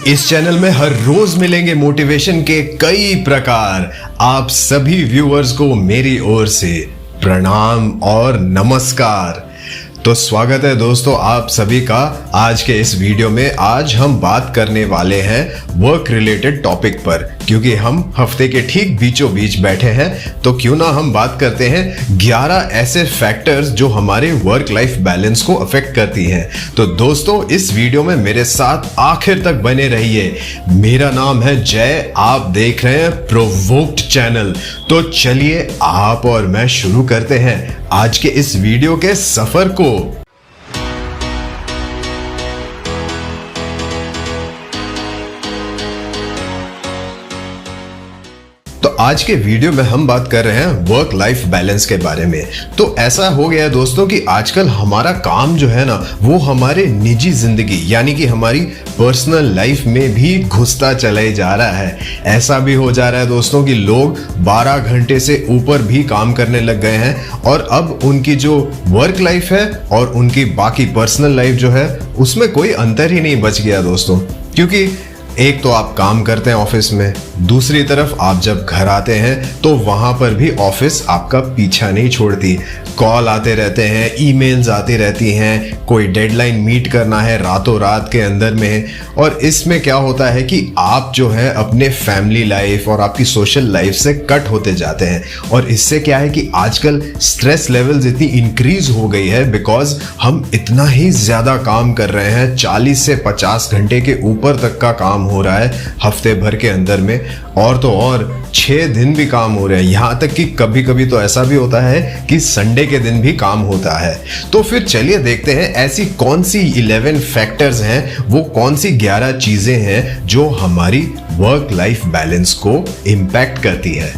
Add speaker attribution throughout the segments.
Speaker 1: इस चैनल में हर रोज मिलेंगे मोटिवेशन के कई प्रकार। आप सभी व्यूअर्स को मेरी ओर से प्रणाम और नमस्कार। तो स्वागत है दोस्तों आप सभी का आज के इस वीडियो में। आज हम बात करने वाले हैं वर्क रिलेटेड टॉपिक पर, क्योंकि हम हफ्ते के ठीक बीचों बीच बैठे हैं, तो क्यों ना हम बात करते हैं 11 ऐसे फैक्टर्स जो हमारे वर्क लाइफ बैलेंस को अफेक्ट करती हैं। तो दोस्तों इस वीडियो में मेरे साथ आखिर तक बने रहिए। मेरा नाम है जय, आप देख रहे हैं प्रोवोक्ड चैनल। तो चलिए आप और मैं शुरू करते हैं आज के इस वीडियो के सफर को। तो आज के वीडियो में हम बात कर रहे हैं वर्क लाइफ बैलेंस के बारे में। तो ऐसा हो गया है दोस्तों कि आजकल हमारा काम जो है ना वो हमारे निजी जिंदगी यानी कि हमारी पर्सनल लाइफ में भी घुसता चला ही जा रहा है। ऐसा भी हो जा रहा है दोस्तों कि लोग 12 घंटे से ऊपर भी काम करने लग गए हैं, और अब उनकी जो वर्क लाइफ है और उनकी बाकी पर्सनल लाइफ जो है उसमें कोई अंतर ही नहीं बच गया दोस्तों। क्योंकि एक तो आप काम करते हैं ऑफिस में, दूसरी तरफ आप जब घर आते हैं तो वहां पर भी ऑफिस आपका पीछा नहीं छोड़ती। कॉल आते रहते हैं, ईमेल्स आती रहती हैं, कोई डेडलाइन मीट करना है रातों रात के अंदर में। और इसमें क्या होता है कि आप जो है अपने फैमिली लाइफ और आपकी सोशल लाइफ से कट होते जाते हैं। और इससे क्या है कि आजकल स्ट्रेस लेवल्स इतनी इंक्रीज हो गई है, बिकॉज हम इतना ही ज्यादा काम कर रहे हैं। 40 से 50 घंटे के ऊपर तक का काम हो रहा है हफ्ते भर के अंदर में, और तो और 6 दिन भी काम हो रहे हैं। यहां तक कि कभी कभी तो ऐसा भी होता है कि संडे के दिन भी काम होता है। तो फिर चलिए देखते हैं ऐसी कौन सी 11 फैक्टर्स हैं, वो कौन सी 11 चीजें हैं जो हमारी वर्क लाइफ बैलेंस को इंपैक्ट करती है।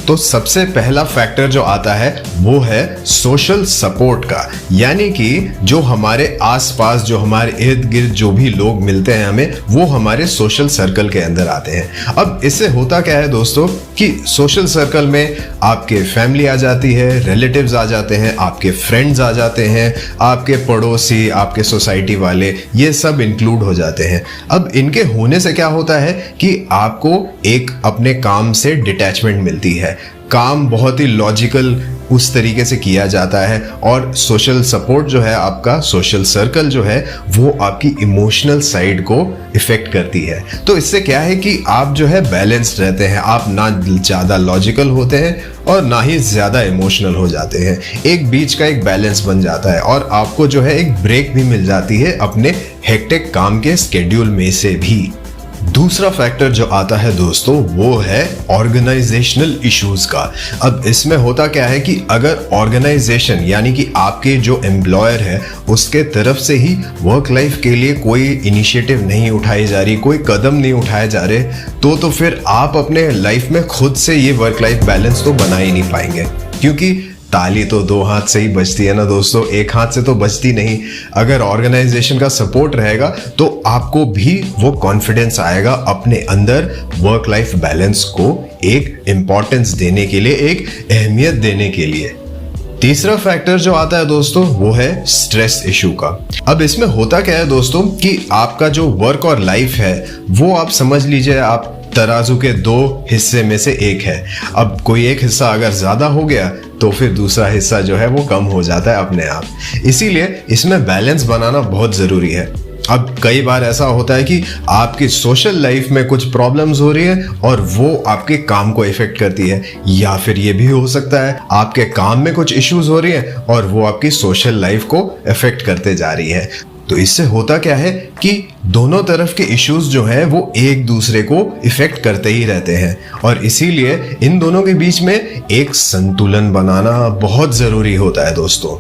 Speaker 1: तो सबसे पहला फैक्टर जो आता है वो है सोशल सपोर्ट का, यानी कि जो हमारे आसपास, जो हमारे इर्द गिर्द जो भी लोग मिलते हैं हमें, वो हमारे सोशल सर्कल के अंदर आते हैं। अब इससे होता क्या है दोस्तों कि सोशल सर्कल में आपके फैमिली आ जाती है, रिलेटिव्स आ जाते हैं, आपके फ्रेंड्स आ जाते हैं, आपके पड़ोसी, आपके सोसाइटी वाले, ये सब इंक्लूड हो जाते हैं। अब इनके होने से क्या होता है कि आपको एक अपने काम से डिटैचमेंट मिलती है। काम बहुत ही लॉजिकल उस तरीके से किया जाता है, और सोशल सपोर्ट जो है, आपका सोशल सर्कल जो है, वो आपकी इमोशनल साइड को इफेक्ट करती है। तो इससे क्या है कि आप जो है बैलेंस्ड रहते हैं। आप ना ज़्यादा लॉजिकल होते हैं और ना ही ज़्यादा इमोशनल हो जाते हैं। एक बीच का एक बैलेंस बन जाता है, और आपको जो है एक ब्रेक भी मिल जाती है अपने हेक्टिक काम के स्केड्यूल में से भी। दूसरा फैक्टर जो आता है दोस्तों वो है ऑर्गेनाइजेशनल इश्यूज का। अब इसमें होता क्या है कि अगर ऑर्गेनाइजेशन यानी कि आपके जो एम्प्लॉयर है उसके तरफ से ही वर्क लाइफ के लिए कोई इनिशिएटिव नहीं उठाई जा रही, कोई कदम नहीं उठाए जा रहे, तो फिर आप अपने लाइफ में खुद से ये वर्क लाइफ बैलेंस तो बना ही नहीं पाएंगे। क्योंकि ताली तो 2 हाथ से ही बजती है ना दोस्तों, एक हाथ से तो बजती नहीं। अगर ऑर्गेनाइजेशन का सपोर्ट रहेगा तो आपको भी वो कॉन्फिडेंस आएगा अपने अंदर वर्क लाइफ बैलेंस को एक इंपॉर्टेंस देने के लिए, एक अहमियत देने के लिए। तीसरा फैक्टर जो आता है दोस्तों वो है स्ट्रेस इशू का। अब इसमें होता क्या है दोस्तों कि आपका जो वर्क और लाइफ है वो आप समझ लीजिए आप तराजू के 2 हिस्से में से एक है। अब कोई एक हिस्सा अगर ज्यादा हो गया तो फिर दूसरा हिस्सा जो है वो कम हो जाता है अपने आप। इसीलिए इसमें बैलेंस बनाना बहुत जरूरी है। अब कई बार ऐसा होता है कि आपकी सोशल लाइफ में कुछ प्रॉब्लम्स हो रही है और वो आपके काम को इफेक्ट करती है, या फिर ये भी हो सकता है आपके काम में कुछ इश्यूज हो रही है और वो आपकी सोशल लाइफ को इफेक्ट करते जा रही है। तो इससे होता क्या है कि दोनों तरफ के इश्यूज जो हैं वो एक दूसरे को इफेक्ट करते ही रहते हैं, और इसीलिए इन दोनों के बीच में एक संतुलन बनाना बहुत जरूरी होता है दोस्तों।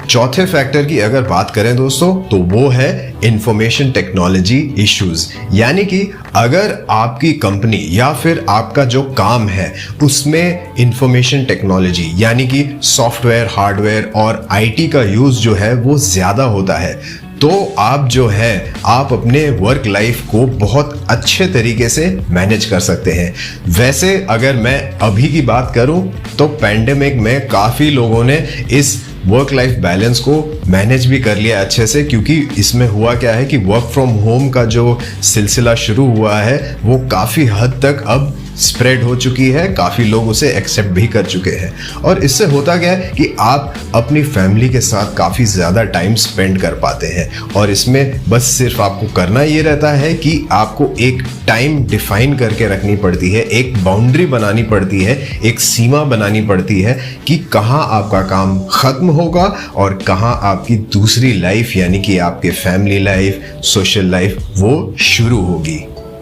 Speaker 1: चौथे फैक्टर की अगर बात करें दोस्तों तो वो है इंफॉर्मेशन टेक्नोलॉजी इश्यूज, यानी कि अगर आपकी कंपनी या फिर आपका जो काम है उसमें इंफॉर्मेशन टेक्नोलॉजी यानी कि सॉफ्टवेयर, हार्डवेयर और आईटी का यूज जो है वो ज्यादा होता है, तो आप जो है आप अपने वर्क लाइफ को बहुत अच्छे तरीके से मैनेज कर सकते हैं। वैसे अगर मैं अभी की बात करूं तो पैंडेमिक में काफी लोगों ने इस वर्क लाइफ बैलेंस को मैनेज भी कर लिया अच्छे से, क्योंकि इसमें हुआ क्या है कि वर्क फ्रॉम होम का जो सिलसिला शुरू हुआ है वो काफ़ी हद तक अब स्प्रेड हो चुकी है, काफ़ी लोग उसे एक्सेप्ट भी कर चुके हैं। और इससे होता क्या है कि आप अपनी फैमिली के साथ काफ़ी ज़्यादा टाइम स्पेंड कर पाते हैं। और इसमें बस सिर्फ आपको करना ये रहता है कि आपको एक टाइम डिफाइन करके रखनी पड़ती है, एक बाउंड्री बनानी पड़ती है, एक सीमा बनानी पड़ती है कि कहाँ आपका काम ख़त्म होगा और कहाँ आपकी दूसरी लाइफ यानी कि आपके फैमिली लाइफ, सोशल लाइफ वो शुरू होगी।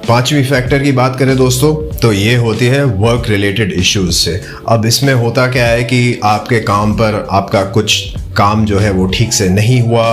Speaker 1: पांचवी फैक्टर की बात करें दोस्तों तो ये होती है वर्क रिलेटेड इश्यूज से। अब इसमें होता क्या है कि आपके काम पर आपका कुछ काम जो है वो ठीक से नहीं हुआ,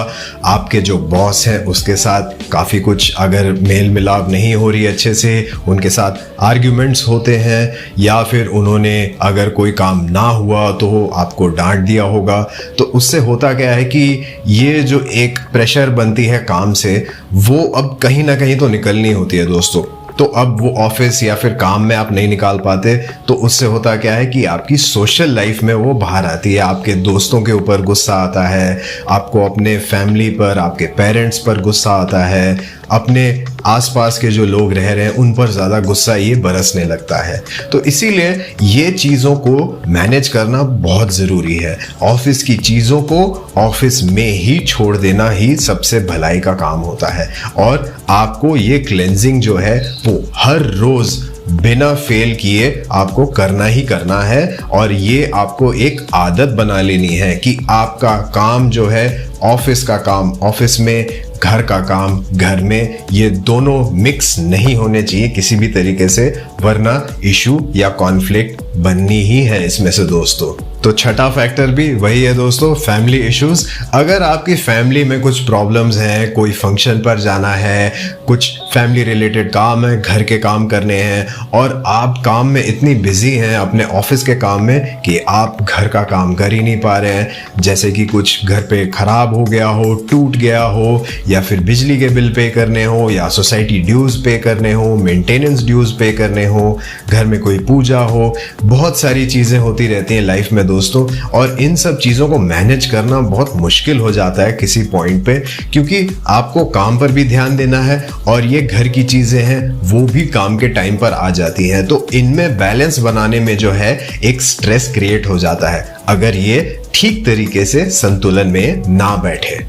Speaker 1: आपके जो बॉस हैं उसके साथ काफ़ी कुछ अगर मेल मिलाप नहीं हो रही अच्छे से, उनके साथ आर्ग्यूमेंट्स होते हैं, या फिर उन्होंने अगर कोई काम ना हुआ तो आपको डांट दिया होगा। तो उससे होता क्या है कि ये जो एक प्रेशर बनती है काम से, वो अब कहीं ना कहीं तो निकलनी होती है दोस्तों। तो अब वो ऑफिस या फिर काम में आप नहीं निकाल पाते, तो उससे होता क्या है कि आपकी सोशल लाइफ में वो बाहर आती है। आपके दोस्तों के ऊपर गुस्सा आता है, आपको अपने फैमिली पर, आपके पेरेंट्स पर गुस्सा आता है, अपने आसपास के जो लोग रह रहे हैं उन पर ज़्यादा गुस्सा ये बरसने लगता है। तो इसीलिए ये चीज़ों को मैनेज करना बहुत ज़रूरी है। ऑफिस की चीज़ों को ऑफिस में ही छोड़ देना ही सबसे भलाई का काम होता है। और आपको ये क्लेंजिंग जो है वो हर रोज़ बिना फेल किए आपको करना ही करना है। और ये आपको एक आदत बना लेनी है कि आपका काम जो है ऑफिस का काम ऑफिस में, घर का काम घर में, ये दोनों मिक्स नहीं होने चाहिए किसी भी तरीके से, वरना इशू या कॉन्फ्लिक्ट बननी ही है इसमें से दोस्तों। तो छठा फैक्टर भी वही है दोस्तों, फैमिली इश्यूज। अगर आपकी फैमिली में कुछ प्रॉब्लम्स हैं, कोई फंक्शन पर जाना है, कुछ फैमिली रिलेटेड काम है, घर के काम करने हैं, और आप काम में इतनी बिजी हैं अपने ऑफिस के काम में कि आप घर का काम कर ही नहीं पा रहे हैं, जैसे कि कुछ घर पे खराब हो गया हो, टूट गया हो, या फिर बिजली के बिल पे करने हो, या सोसाइटी ड्यूज पे करने हो, मेंटेनेंस ड्यूज पे करने हो, घर में कोई पूजा हो, बहुत सारी चीज़ें होती रहती हैं लाइफ में दोस्तों। और इन सब चीज़ों को मैनेज करना बहुत मुश्किल हो जाता है किसी पॉइंट पे, क्योंकि आपको काम पर भी ध्यान देना है और ये घर की चीज़ें हैं वो भी काम के टाइम पर आ जाती हैं। तो इनमें बैलेंस बनाने में जो है एक स्ट्रेस क्रिएट हो जाता है अगर ये ठीक तरीके से संतुलन में ना बैठे।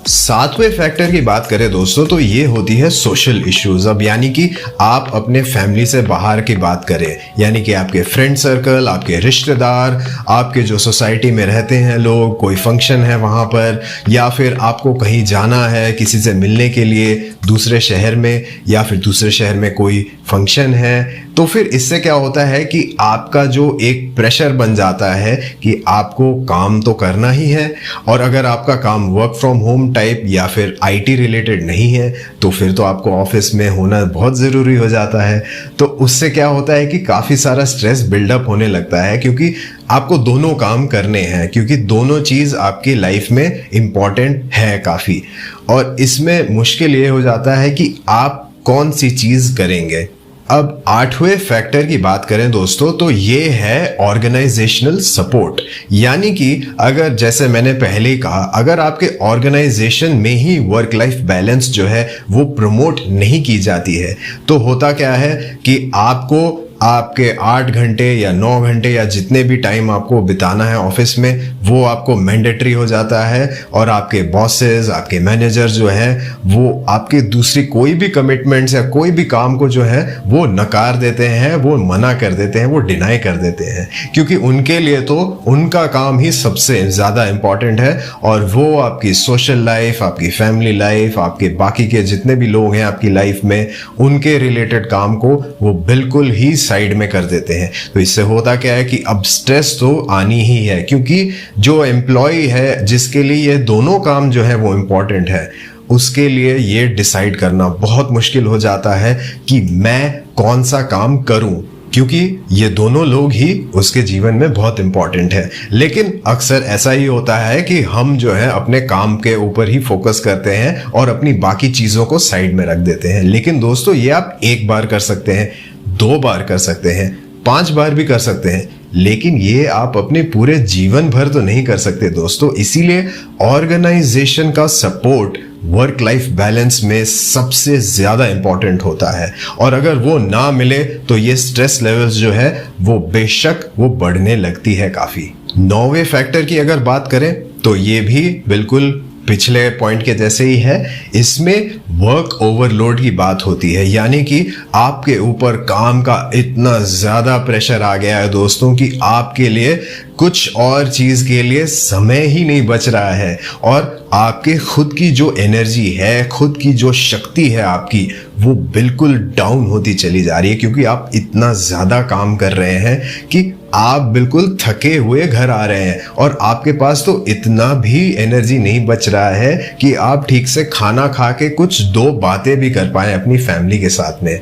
Speaker 1: सातवें फैक्टर की बात करें दोस्तों तो ये होती है सोशल इश्यूज। अब यानी कि आप अपने फैमिली से बाहर की बात करें, यानी कि आपके फ्रेंड सर्कल, आपके रिश्तेदार, आपके जो सोसाइटी में रहते हैं लोग, कोई फंक्शन है वहाँ पर, या फिर आपको कहीं जाना है किसी से मिलने के लिए दूसरे शहर में, या फिर दूसरे शहर में कोई फंक्शन है। तो फिर इससे क्या होता है कि आपका जो एक प्रेशर बन जाता है कि आपको काम तो करना ही है, और अगर आपका काम वर्क फ्रॉम होम टाइप या फिर आईटी रिलेटेड नहीं है तो फिर तो आपको ऑफिस में होना बहुत ज़रूरी हो जाता है। तो उससे क्या होता है कि काफ़ी सारा स्ट्रेस बिल्डअप होने लगता है, क्योंकि आपको दोनों काम करने हैं, क्योंकि दोनों चीज़ आपकी लाइफ में इम्पॉर्टेंट है काफ़ी। और इसमें मुश्किल ये हो जाता है कि आप कौन सी चीज़ करेंगे। अब आठवें फैक्टर की बात करें दोस्तों तो ये है ऑर्गेनाइजेशनल सपोर्ट। यानी कि अगर जैसे मैंने पहले ही कहा, अगर आपके ऑर्गेनाइजेशन में ही वर्क लाइफ बैलेंस जो है वो प्रमोट नहीं की जाती है तो होता क्या है कि आपको आपके 8 घंटे या 9 घंटे या जितने भी टाइम आपको बिताना है ऑफिस में वो आपको मैंडेटरी हो जाता है, और आपके बॉसेस, आपके मैनेजर जो हैं वो आपके दूसरी कोई भी कमिटमेंट्स या कोई भी काम को जो है वो नकार देते हैं, वो मना कर देते हैं, वो डिनाई कर देते हैं, क्योंकि उनके लिए तो उनका काम ही सबसे ज़्यादा इम्पॉर्टेंट है। और वो आपकी सोशल लाइफ, आपकी फैमिली लाइफ, आपके बाकी के जितने भी लोग हैं आपकी लाइफ में, उनके रिलेटेड काम को वो बिल्कुल ही साइड में कर देते हैं। तो इससे होता क्या है कि अब स्ट्रेस तो आनी ही है, क्योंकि जो एम्प्लॉय है जिसके लिए ये दोनों काम जो है वो इम्पोर्टेंट है, उसके लिए ये डिसाइड करना बहुत मुश्किल हो जाता है कि मैं कौन सा काम करूं, क्योंकि ये दोनों लोग ही उसके जीवन में बहुत इंपॉर्टेंट है। लेकिन अक्सर ऐसा ही होता है कि हम जो है अपने काम के ऊपर ही फोकस करते हैं और अपनी बाकी चीज़ों को साइड में रख देते हैं। लेकिन दोस्तों ये आप एक बार कर सकते हैं, 2 बार कर सकते हैं, 5 बार भी कर सकते हैं, लेकिन ये आप अपने पूरे जीवन भर तो नहीं कर सकते दोस्तों। इसीलिए ऑर्गेनाइजेशन का सपोर्ट वर्क लाइफ बैलेंस में सबसे ज्यादा इंपॉर्टेंट होता है, और अगर वो ना मिले तो ये स्ट्रेस लेवल्स जो है वो बेशक वो बढ़ने लगती है काफी। 9वें फैक्टर की अगर बात करें तो ये भी बिल्कुल पिछले पॉइंट के जैसे ही है। इसमें वर्क ओवरलोड की बात होती है, यानी कि आपके ऊपर काम का इतना ज्यादा प्रेशर आ गया है दोस्तों कि आपके लिए कुछ और चीज के लिए समय ही नहीं बच रहा है, और आपके खुद की जो एनर्जी है, खुद की जो शक्ति है आपकी, वो बिल्कुल डाउन होती चली जा रही है, क्योंकि आप इतना ज्यादा काम कर रहे हैं कि आप बिल्कुल थके हुए घर आ रहे हैं, और आपके पास तो इतना भी एनर्जी नहीं बच रहा है कि आप ठीक से खाना खा के कुछ 2 बातें भी कर पाएं अपनी फैमिली के साथ में।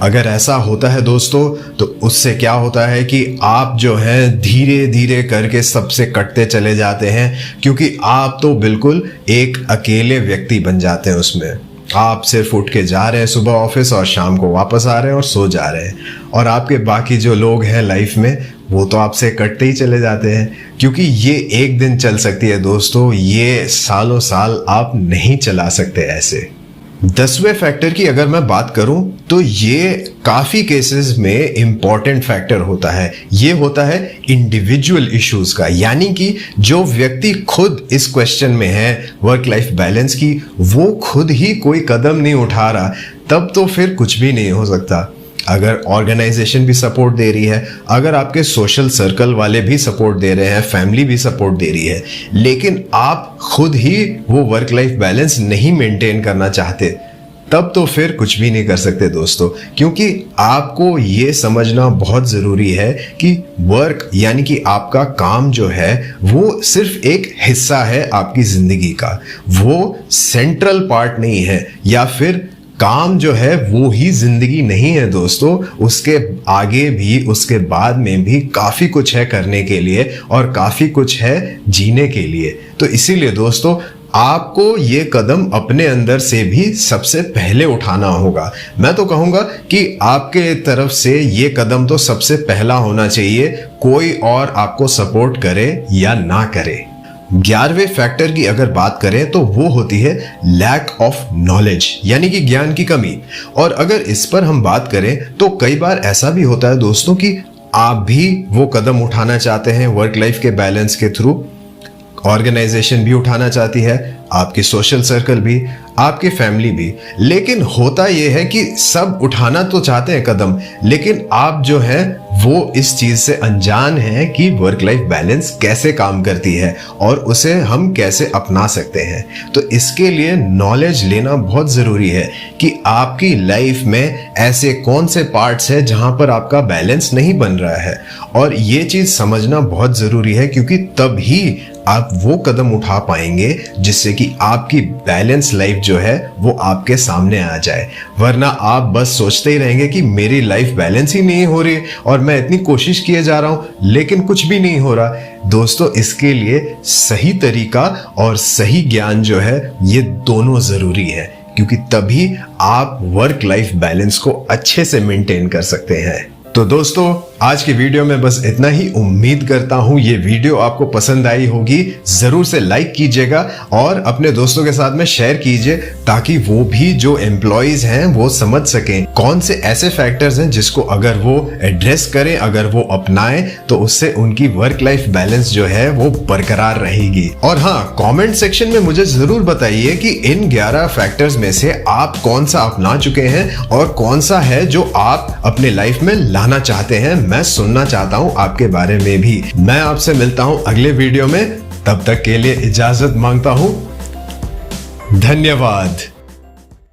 Speaker 1: अगर ऐसा होता है दोस्तों तो उससे क्या होता है कि आप जो है धीरे धीरे करके सबसे कटते चले जाते हैं, क्योंकि आप तो बिल्कुल एक अकेले व्यक्ति बन जाते हैं उसमें। आप सिर्फ उठ के जा रहे हैं सुबह ऑफिस और शाम को वापस आ रहे हैं और सो जा रहे हैं, और आपके बाकी जो लोग हैं लाइफ में वो तो आपसे कटते ही चले जाते हैं, क्योंकि ये एक दिन चल सकती है दोस्तों, ये सालों साल आप नहीं चला सकते ऐसे। 10वें फैक्टर की अगर मैं बात करूं तो ये काफी केसेस में इंपॉर्टेंट फैक्टर होता है। ये होता है इंडिविजुअल इश्यूज का, यानी कि जो व्यक्ति खुद इस क्वेश्चन में है वर्क लाइफ बैलेंस की, वो खुद ही कोई कदम नहीं उठा रहा, तब तो फिर कुछ भी नहीं हो सकता। अगर ऑर्गेनाइजेशन भी सपोर्ट दे रही है, अगर आपके सोशल सर्कल वाले भी सपोर्ट दे रहे हैं, फैमिली भी सपोर्ट दे रही है, लेकिन आप खुद ही वो वर्क लाइफ बैलेंस नहीं मेंटेन करना चाहते, तब तो फिर कुछ भी नहीं कर सकते दोस्तों। क्योंकि आपको ये समझना बहुत ज़रूरी है कि वर्क यानी कि आपका काम जो है वो सिर्फ एक हिस्सा है आपकी ज़िंदगी का, वो सेंट्रल पार्ट नहीं है, या फिर काम जो है वो ही जिंदगी नहीं है दोस्तों। उसके आगे भी, उसके बाद में भी काफ़ी कुछ है करने के लिए, और काफ़ी कुछ है जीने के लिए। तो इसीलिए दोस्तों आपको ये कदम अपने अंदर से भी सबसे पहले उठाना होगा। मैं तो कहूँगा कि आपके तरफ से ये कदम तो सबसे पहला होना चाहिए, कोई और आपको सपोर्ट करे या ना करे। 11वें फैक्टर की अगर बात करें तो वो होती है लैक ऑफ नॉलेज, यानी कि ज्ञान की कमी। और अगर इस पर हम बात करें तो कई बार ऐसा भी होता है दोस्तों कि आप भी वो कदम उठाना चाहते हैं वर्क लाइफ के बैलेंस के थ्रू, ऑर्गेनाइजेशन भी उठाना चाहती है, आपकी सोशल सर्कल भी, आपकी फैमिली भी, लेकिन होता यह है कि सब उठाना तो चाहते हैं कदम, लेकिन आप जो है वो इस चीज से अनजान हैं कि वर्क लाइफ बैलेंस कैसे काम करती है और उसे हम कैसे अपना सकते हैं। तो इसके लिए नॉलेज लेना बहुत जरूरी है कि आपकी लाइफ में ऐसे कौन से पार्ट्स हैं जहां पर आपका बैलेंस नहीं बन रहा है, और ये चीज समझना बहुत जरूरी है, क्योंकि तभी आप वो कदम उठा पाएंगे जिससे कि आपकी बैलेंस लाइफ जो है वो आपके सामने आ जाए। वरना आप बस सोचते ही रहेंगे कि मेरी लाइफ बैलेंस ही नहीं हो रही और मैं इतनी कोशिश किए जा रहा हूं लेकिन कुछ भी नहीं हो रहा। दोस्तों इसके लिए सही तरीका और सही ज्ञान जो है ये दोनों जरूरी है, क्योंकि तभी आप वर्क लाइफ बैलेंस को अच्छे से मेंटेन कर सकते हैं। तो दोस्तों आज की वीडियो में बस इतना ही। उम्मीद करता हूं ये वीडियो आपको पसंद आई होगी। जरूर से लाइक कीजिएगा और अपने दोस्तों के साथ में शेयर कीजिए, ताकि वो भी जो एम्प्लॉइज हैं वो समझ सकें कौन से ऐसे फैक्टर्स हैं जिसको अगर वो एड्रेस करें, अगर वो अपनाएं, तो उससे उनकी वर्क लाइफ बैलेंस जो है वो बरकरार रहेगी। और हाँ, कमेंट सेक्शन में मुझे जरूर बताइए कि इन 11 फैक्टर्स में से आप कौन सा अपना चुके हैं और कौन सा है जो आप अपने लाइफ में लाना चाहते हैं। मैं सुनना चाहता हूं आपके बारे में भी। मैं आपसे मिलता हूं अगले वीडियो में, तब तक के लिए इजाजत मांगता हूं। धन्यवाद।